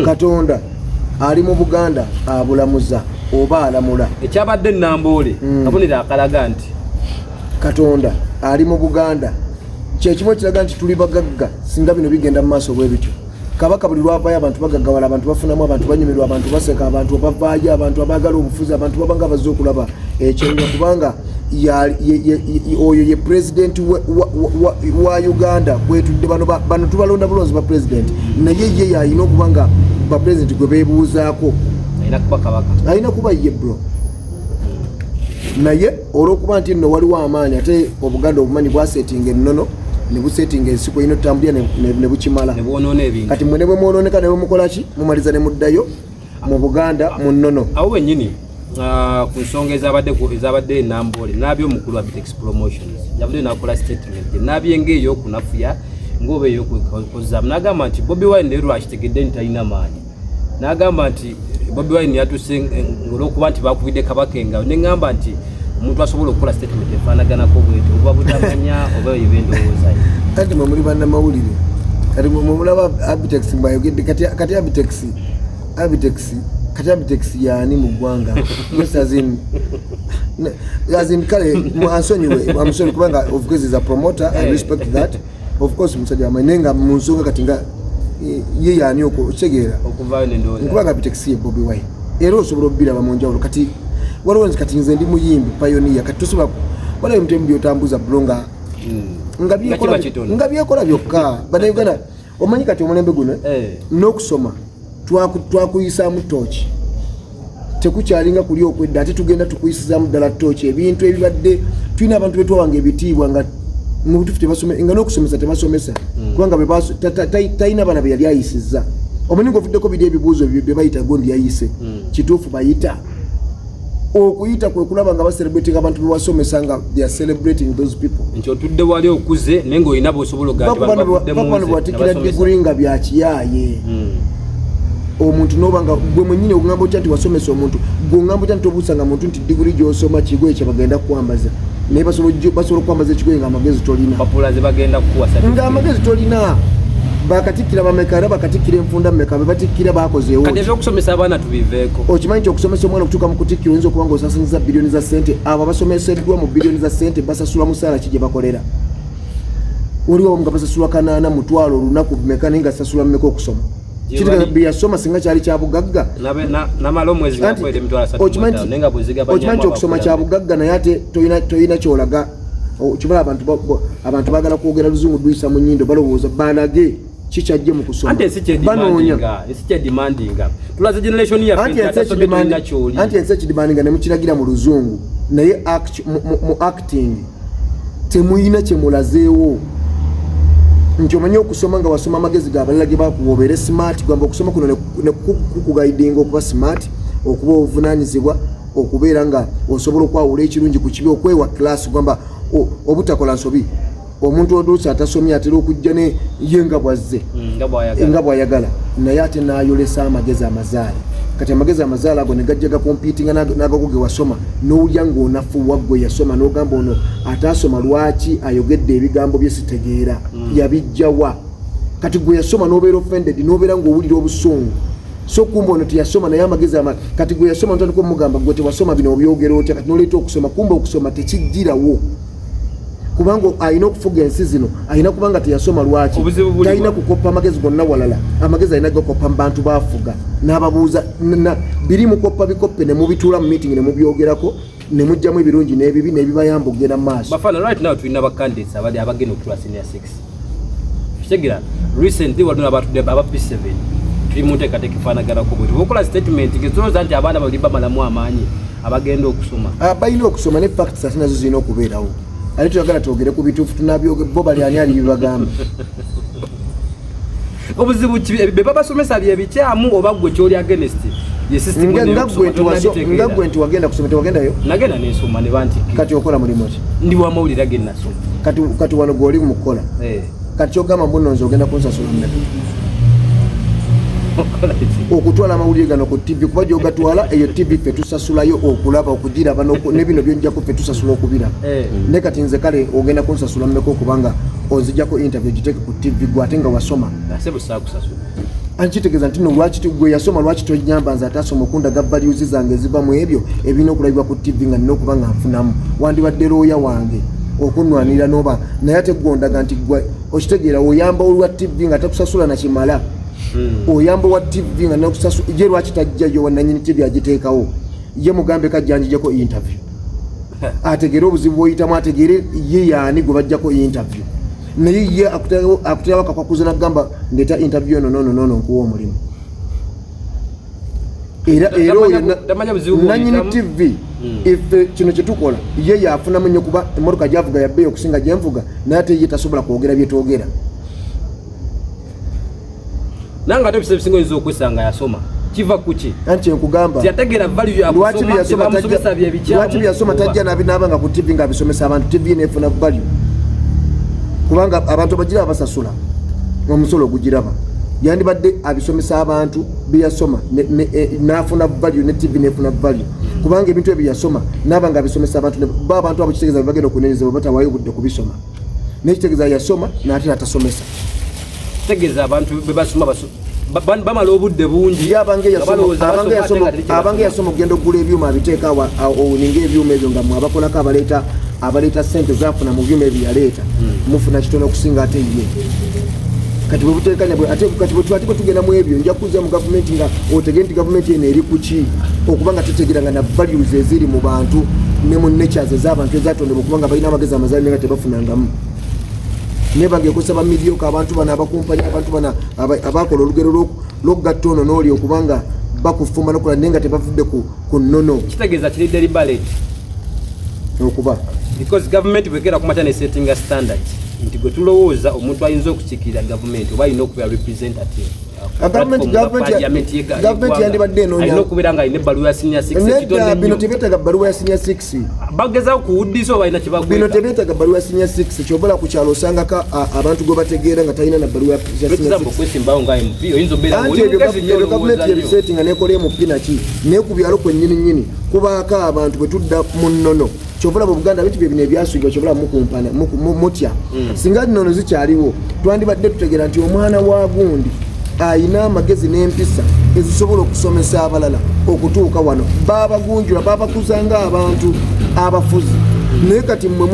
Katonda ali mu Buganda abulamuza oba alamula ekyabadde Nambole kabonera akalaga nti Katonda ali mu Buganda kyekimo kiraga nti tuli bagagga singa bino bigenda mu maaso bwe bityo Kabaka buli lwavayo abantu bagaggawala abantu bafunamu abantu banyumirwa abantu baseka abantu bavaayo abantu abagala obufuzi abantu babanga bazze okulaba ekyenga kubanga oyo ye president wa Uganda kwetudde bano tubalonda bulonzi ba president naye ye yalina okubanga ba president gwe beebuuzaako alina kuba ye bro naye olw'okuba nti nno waliwo amaanyi ate Obuganda obumanyi bwasetinga ennono ne busetinga ensiku ino tambulya ne bukimala kati mwene bwe mwonooneka ne bwe mukolaki mumaliza ne muddayo mu Buganda mu nnono awo wennyini ku nsonga ezabadde Nambole nabyo omukulu wa Abitex Promotions yabadde nakola statement nabye ng'ey'okunafuya ng'oba ey'okukozaamu n'agamba nti Bobi Wine leero akitegedde nti talina maanyi n'agamba nti Bobi Wine yatuse olw'okuba nti bakubidde Kabaka engabo ne ŋŋamba nti omuntu asobola okukola statement efaanaganako bwetyo oba butamanya oba ebendowooza kati mwe muli bannamawulire kati mwe mulaba Abitex mbayogedde kati Abitex yaani mu ggwanga yes as in kale Wesonyiwe I'm sorry kubanga of course is a promoter I respect that of course musajja amanenga mu nsonga kati nga ye yaani okutegeera okuvayo n'endowooza nkubanga Abitex ye Bobi Wine era osobola obbira bamunjawulo kati waliwo nzi kati nze ndi muyimbi pioneer kati tosobola walayo mutemu byotambuza bulonga nga byekola byokka bannayuganda omanyi kati omulembe guno n'okusoma twakuyisaamu tooki tekukyalinga kuli okwedda ate tugenda tukuyisizaamu ddala tooki ebintu ebibadde tulina abantu betwawanga ebitiibwa nga mu butuufu tebasome nga n'okusomesa tebasomesa kubanga talina baana be yali ayisizza omanyi ng'ovuddeko biri ebibuuzo bye bayita gondi yayise kituufu bayita okuyita kwe kulaba nga baselebrating abantu bewasomesa nga they are celebrating those people nti otudde wali okuze naye ng'olina bw'osobola okugamba bwatikira diguri nga byakiyaaye omuntu n'obanga gwe mwennyini okugamba otya nti wasomesa omuntu gwe ogamba otya nti obuusanga muntu nti diguri gy'osoma kigoye kye bagenda kukwambaza naye basobola okwambaza ekigoye ng'amagezi tolina nga amagezi tolina bakatikkira bameka era batikkira enfunda mmeka be batikkira bakozeewo kati ebyokusomesa abaana tubiveeko okimanyi nti okusomesa omwana okutuuka mu kutikkira oyinza okuba ng'osasanyiza biliyoni za ssente abo abasomeseddwa mu biliyoni za ssente basasula musaala ki gye bakolera waliwo nga basasulwa kanaana mutwalo olunaku meka naye nga sasula mmeka okusoma kitiga byasoma singa kyali kya bugagga okimanyi nti okusoma kya bugagga naye ate toyina kyolaga kibala abantu baagala kwogera luzungu luyisa mu nnyindo balowooza balage kikyajje mu kusoma banoonya anti ensi ekidimandinga ne mukiragira mu luzungu naye mu acting temuyina kyemulazeewo nti omanye okusoma nga wasoma amagezi g'abalala ge bakuwa obeere smart gwamba okusoma kuno ne kukugaidinga okuba smart okuba obuvunaanyizibwa okubeera nga osobola okwawula ekirungi ku kibi okwewa class gwamba obutakola nsobi omuntu oluusi atasomye atera okujja ne ye nga bwazze nga bw'ayagala naye ate n'ayolesa amagezi amazaale kati amagezi amazaale ago ne gajja gakompiitinga n'agago ge wasoma n'owulya ng'onafuwa gwe yasoma n'ogamba ono ataasoma lwaki ayogedde ebigambo bye sitegeera yabijjawa kati gwe yasoma n'obeera offended n'obeera ng'owulira obusungu so kumba ono teyasoma naye amagezi kati gwe yasoma ntandika omugamba gwe tewasoma bino obyogera otya kati n'oleeta okusoma kumba okusoma tekijjirawo kubanga alina okufuga ensi zino alina kubanga teyasoma lwaki talina kukoppa amagezi gonna walala amagezi alina gakoppa mu bantu bafuga n'ababuuza biri mukoppa bikoppe ne mubituula mu meeting ne mubyogerako ne mujjamu ebirungi n'ebibi n'ebibayamba okugenda mu maaso. Bafana right now tulina bacandidates abali abagenda okutula senior 6 kitegera recently walina abatudde aba P7 tuli mu nteekateeka efaanaganako bwe tukola statement ngezolooza nti abaana bali bamalamu amaanyi abagenda okusoma balina okusoma ne facts ate nazo zirina okubeerawo ate tuyagala twogere ku bituufu tunabyoge bo bali ani ali bibagamba obuzibu be babasomesa bye bikyamu oba gwe kyoli against ye system nga gwe nti wagenda kusoma tewagendayo nagenda nesoma ne banti kati okola mulimu ki ndi wa mawulire agenda nasoma kati wano gwoli mu kukola kati kyogamba mbunonzi ogenda kunsasula mmeka okutwala amawulire gano ku TV kuba gyogatwala eyo TV ffe tusasulayo okulaba okugiraba ne bino byonjako ffe tusasula okubiraba ne kati nze kale ogenda kunsasula mmeka okubanga onzijjako interview giteeke ku TV gwe ate nga wasoma anchitegeza nti no lwaki gwe yasoma lwaki tonyamba nze atasoma okunda ga values zange ziva mu ebyo ebino okulabibwa ku TV nga nina okuba nga nfunamu wandibadde looya wange okunwanira noba naye ate ggondaga nti gwe okitegeera oyamba olwa TV nga takusasula na kimala oyamba wa TV nga nakusasula je lwaki tajjayo wananyini TV agiteekawo ye mugambe kajjanjijeko interview ategere obuzibu bwoyitamu ategere ye yaani gwe bajjako interview naye ye akutera kakwakuza nagamba ndeta interview no nkuwa omulimu era nanyini TV ife kino kyetukola ye yafunamu nnyo kuba emmotoka gyavuga yabbeeyi okusinga gyenvuga naye ate ye tasobola kwogera byetwogera nanga ate ebiseera ebisinga oyinza okwesanga yasoma kiva kuki anti nkugamba yategera value lwaki byasoma tajja nabinaabanga ku TV nga abisomesa abantu TV nefuna value kubanga abantu bagira abasasula omusolo gugiraba yandibadde abisomesa abantu byasoma nafuna value ne TV nefuna value kubanga ebintu ebyo yasoma nabanga abisomesa abantu abantu abo kitegeza bagenda okunenyeza batawayo budde kubisoma nekitegeza yasoma nate atasomesa tegeza abantu bebasoma bamala obudde bungi abange yasoma okugenda okugula ebyuma abiteeka oninga ebyuma ebyo nga mwabakolako abaleeta sente zafuna mu byuma ebyo yaleeta mufuna kitono okusinga ate ye kati bwebutekanya ate kati bwetwatiko tugenda mu ebyo nja kuza mu gavumenti nga otegere nti gavumenti eno eri kuki okubanga tutegeranga na values eziri mu bantu ne mu natures ez'abantu ezatondebwa okubanga balina amagezi amazaali nga tebafunangamu nebange kusaba midioka abantu bana abakumpanya abantu bana abakola olugero lw'okugatta ono n'oli okubanga bakufumba nokola nenga tebavudde ku nnono kitegeza kiri deliberate okuba because government bwekera kumata ne setting a standard nti gwe tulowooza omuntu ayinza okukiikirira gavumenti oba alina okubeera representative gavumenti yandibadde alina okubeera nga alina ebbaluwa ya senior 6 bino tebeetaga bbaluwa ya senior 6 bagezaho kuwuddisa oba alina kyebagweta bino tebeetaga bbaluwa ya senior 6 kyobola ku kyalo osangako abantu gwe bategeera nga talina na bbaluwa ya senior 6 okwesimbawo nga MP oyinza obeera ebyo gavumenti yebiseti nga nekola MP naki naye ku byalo kwennyini kubaako abantu bwe tudda mu nnono kyobola mu Buganda bintu bye bino ebyasuyibwa kyobola mukumpana mutya singa nnono zikyaliwo twandibadde tutegeera nti omwana wa gundi ayina amagezi n'empisa ezisobola okusomesa abalala okutuuka wano babagunjula babakuzanga abantu abafuzi naye kati mmwe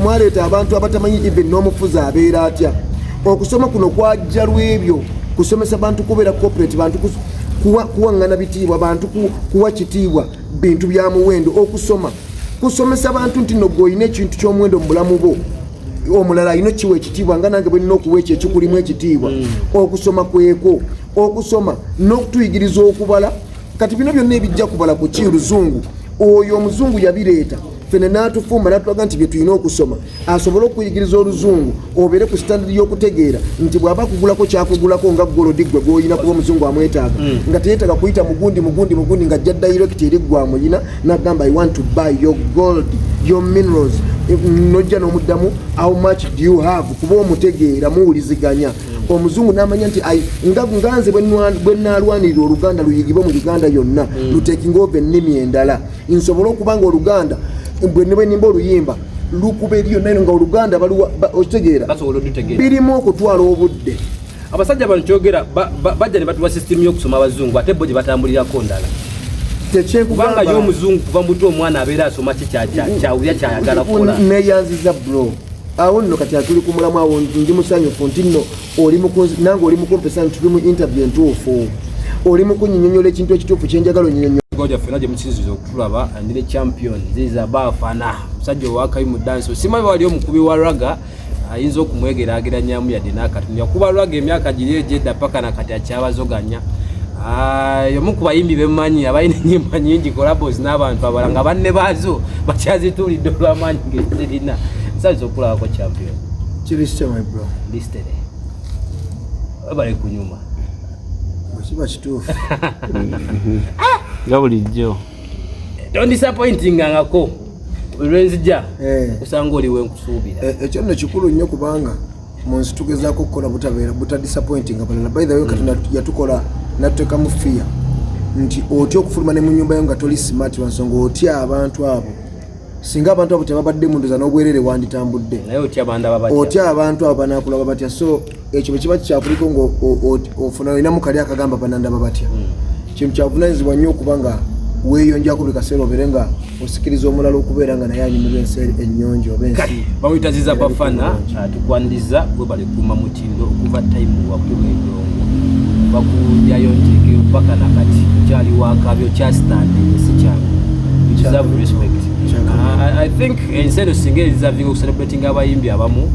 mwaleeta abantu abatamanyi even n'omufuzi abeera atya okusoma kuno kwajja lw'ebyo kusomesa bantu kubeera corporate bantu kuwaŋŋana bitiibwa bantu kuwa kitiibwa bintu bya muwendo kusomesa bantu nti no gweolina ekintu ky'omuwendo mu bulamu bwo omulala alina kiwa ekitiibwa nga nange bwenina okuwa ekyo ekikulimu ekitiibwa okusoma kweko okusoma n'okutuyigiriza okubala kati bino byonna ebijja kubala ku Luzungu oyo omuzungu yabireeta fene n'atufumba n'atulaga nti bye tulina okusoma asobole okuyigiriza Oluzungu obeere ku standard y'okutegeera nti bw'aba kugulako kyakugulako nga golodi gwe gw'olina kuba omuzungu amwetaaga nga teyeetaaga kuyita mugundi nga ajja direct eri gwe amulina n'agamba I want to buy your gold your minerals nojja n'omuddamu how much do you have kuba omutegeera muwuliziganya omuzungu n'amanya nti nga nze bwe nnaalwanirira Oluganda luyigibwe mu Uganda yonna lutekinga over ennimi endala nsobole okuba nga Oluganda bwe nimba oluyimba lukuba eriyo nayo nga Oluganda okitegeera birimu okutwala obudde abasajja bano kyogera bajja ne batuwa system y'okusoma abazungu ate bo gye batambulirako ndala kubanga y'omuzungu kuva mu buto omwana abeera asoma kyawulya kyayagala kukola neyanziza bro awo nno kati atuli ku mulamu awo ndi musanyufu nti nno nange oli mukumpesa nti tuli mu interview entuufu oli mukunyinyonyola ekintu ekituufu kyenjagala onyinyonyola Ngoja fena je mukizzo okutulaba ndine champion Ziza Bafana musajja wakayi mu dance simanyi wali omukubi wa raga ayinza okumwegera nyamu ya dinaka tunya kuba raga emyaka giri ejeda paka na kati akyabazoganya yomuku bayimbi bemanyi abayine nyimba nyingi collabos n'abantu abalanga banne bazo bakyazitulidde olw'amaanyi ngezirina musajja okulaba ko champion kirisite my bro listed abale kunyuma kiba kituufu gabulijjo don't disappointing ngako olwenzija kusanga oliwe nkusuubira ekyo nno kikulu nnyo kubanga munsi tugezaako okukola buta disappointing abalala by the way Katonda yatukola natuteeka mu fear nti otya okufuluma ne mu nyumba yo nga toli smart wansonga otya abantu abo singa abantu abo tebabadde mundoza n'obwerere wanditambudde naye otya abantu abo banaakulaba batya so ekyo kiba kyakuliko ng'ofuna olina mukali akagamba banandaba batya kintu kyavunaanyizibwa nnyo okubanga weeyonjako buli kaseera obeere nga osikiriza omulala okubeera nga naye anyumirwa ensi ennyonjo oba ensi bamuyita Ziza Bafana tukwaniriza gwe balekuma mutindo okuva tayimu wakuba endongo bakuyayonjeke paka nakati kyali wakabyo kyastande ensi kyange deserve respect. I think instead of singing deserving of celebrating abayimbi abamu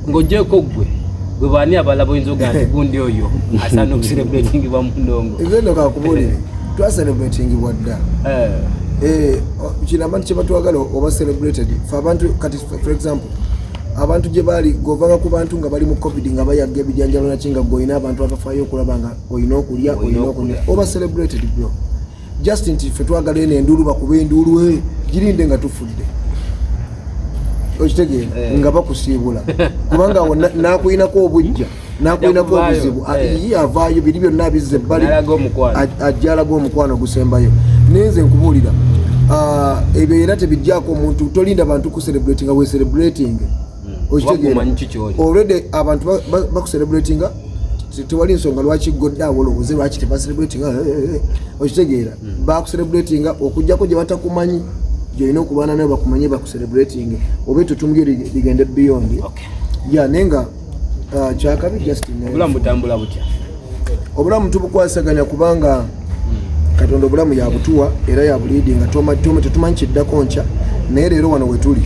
ngojeko gwe bani abalabo inzoga gundi oyo asana celebrating bamundongo evendo kakubulire twa celebrating wadda kina abantu kyebatwagala oba celebrated for abantu kati for example abantu gye bali govanga ku bantu nga bali mu covid nga bayagga ebijanjalo nakinga goyina abantu abafaayo okulaba nga oyina okulya oba celebrated bro just nti ffe twagala eno endulu bakuba endulu girinde nga tufudde okitegeera nga bakusiibula kubanga nakuyinako obujja nakuyinako obuzibu ye avaayo biri byonna abizza ebbali ajja alaga omukwano gusembayo nenze nkubuulira ebyo era tebijjaako omuntu tolinda bantu kucelebratinga we celebrating okitegeera already abantu bakucelebratinga tewali nsonga lwaki godda awolowooze lwaki tebacelebratinga okitegeera bakucelebratinga okujjako gye batakumanyi gyolina okulwana nayo bakumanye bakucelebrating oba etutumu ligende beyond naye nga kyakabi justin obulamu butambula butya obulamu tubukwasaganya kubanga katonda obulamu yabutuwa era yabuliidinga tetumanyi kiddako nkya naye leero wano wetuli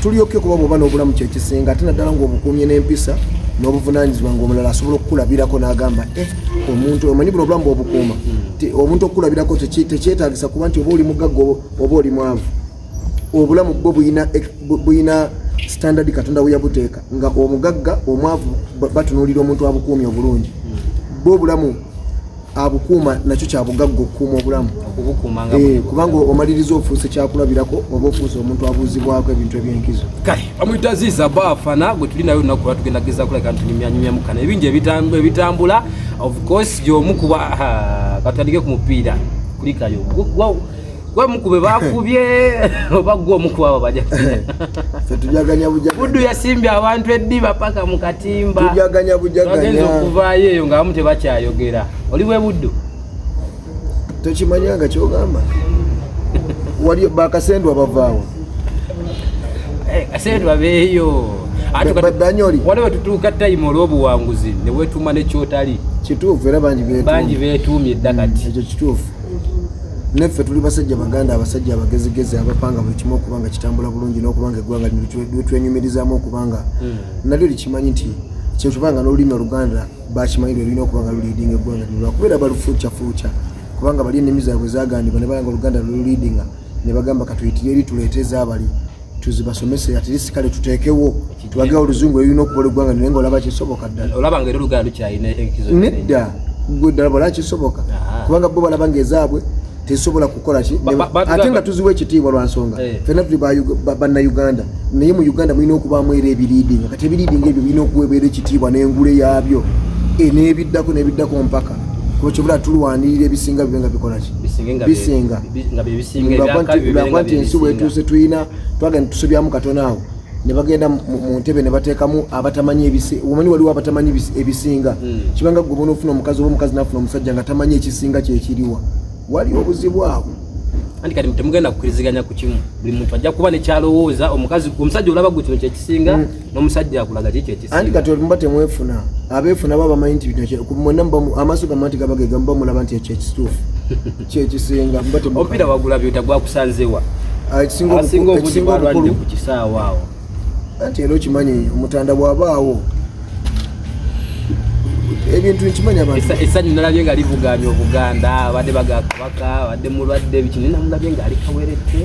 tulyoke kuba bwoba n'obulamu kyekisinga ate naddala ng'obukuumye n'empisa n'obuvunaanyizibwa ng'omulala asobola okukulabirako n'agamba omuntu omanyi buno obulamu bw'obukuuma omuntu okukulabirako tekyetaagisa kuba nti oba oli mugagga oba oli mwavu obulamu bwo buyina standard katonda weyabuteeka nga omugagga omwavu batunuulira omuntu abukuumye obulungi bwo obulamu abukuuma nakyo kyabugagga okukuuma obulamu kubanga omaliriza ofuuse kyakulabirako oba ofuuse omuntu abuuzibwako ebintu ebyenkizo kale bamuyita Ziza Bafana gwe tuli nayo olunaku lwa tugenda kugeza kuleka ntunyumyanyumyamukana ebingi ebitambula of course gy'omu kuba katandike ku mupiira kulikayo gwe mukube bakubye oba gwe omukuba abo bajja tujaganya buddu yasimbye abantu eddiba paka mu katimba tujaganya bagenza okuvaayo eyo ng'abamu tebakyayogera oli bwe buddu tokimanyanga kyogamba wali bakasendwa bavaawo kasendwa beeyo banyoli waliwo tutuuka tayimu olw'obuwanguzi ne weetuma nekyotali kituufu era bangi beetuumye edda kati ekyo kituufu neffe tuli basajja baganda abasajja abagezigezi abapanga buli kimu okubanga kitambula bulungi n'okubanga eggwanga lwetwenyumirizaamu okubanga nalyo likimanyi nti kyekubanga n'olulimi oluganda bakimanyi lwelina okubanga luliidinga eggwanga lino lwakubeera balufuucafuuca kubanga bali ennimi zaabwe zagandibwa ne balanga oluganda luliidinga ne bagamba katuyitire eri tuleeteeza abali tuzibasomese atirisi kale tuteekewo tubage oluzungu lulina okukola eggwanga naye ngaolaba kisoboka ddala olaba ngaera oluganda lukyalina enkizo nedda gwe ddala bala kisoboka kubanga bo balaba ngaezaabwe tesobola kukola ki ate nga tuziwa ekitiibwa lwa nsonga fenna tuli bannayuganda naye mu uganda mulina okubaamu era ebiriidinga kati ebiriidinga ebyo birina okuweebera ekitiibwa n'engule yaabyo n'ebiddako mpaka kuba tulwanirira ebisinga bibe nga bikola ki bisinga lwakwa nti ensi bwetuuse tuyina twagenda tusobyamu katono awo ne bagenda mu ntebe ne bateekamu abatamanyi omanyi waliwo abatamanyi ebisinga kibanga gwe bona ofuna omukazi oba omukazi nafuna omusajja nga tamanyi ekisinga kyekiriwa wali obuzibu awo anti kati temugenda kukiriziganya ku kimu buli muntu ajja kuba nekyalowooza omusajja olaba gwe kino kyekisinga n'omusajja akulaga ki kyekisinga anti kati muba temwefuna abeefuna baba bamanyi nti mwena amaaso gammwe nti gaba gegamba mulaba nti ekyo ekituufu kyekisinga omupiira wagula byota gwakusanzewa asinga obudde balwadde ku kisaawa awo anti era okimanyi omutanda bw'abaawo ebintu nkimanyi abantu essanyu nalabye nga livugaanya obuganda badde baga kabaka badde mulwadde bikini namulabye nga ali kawerette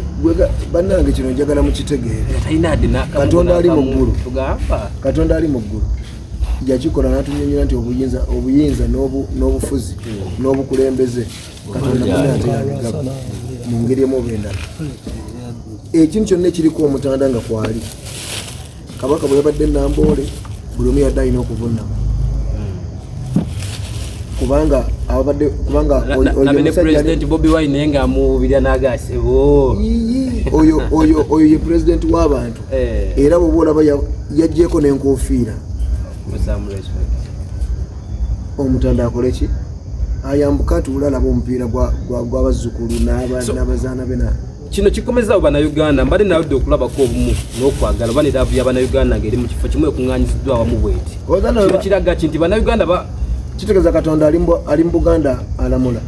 bannange kino njagala mukitegeere talina adde katonda ali mu ggulu tugamba katonda ali mu ggulu yakikola n'atunyonyera nti obuyinza n'obufuzi n'obukulembeze katonda munaateyabigaba mu ngeri emu oba endala ekintu kyonna ekiriko omutanda nga kwali kabaka bwe yabadde Namboole buli omu yadde alina okuvunama kubanga President Bobi Wine nga amubirya n'agasebo oyo ye president w'abantu era bw'oba olaba yajjeko n'enkofiira omutanda akole ki ayambuka tuulalaba omupiira gw'abazzukulu n'abazaana bena kino kikomeza bannayuganda mbadde nawudde okulabako obumu n'okwagala oba neraavu y'abannayuganda ng'eri mu kifo kimu ekuŋŋaanyiziddwa awamu bweti kino kiraga ki nti bannayuganda kitegeeza katonda ali mu Buganda alamula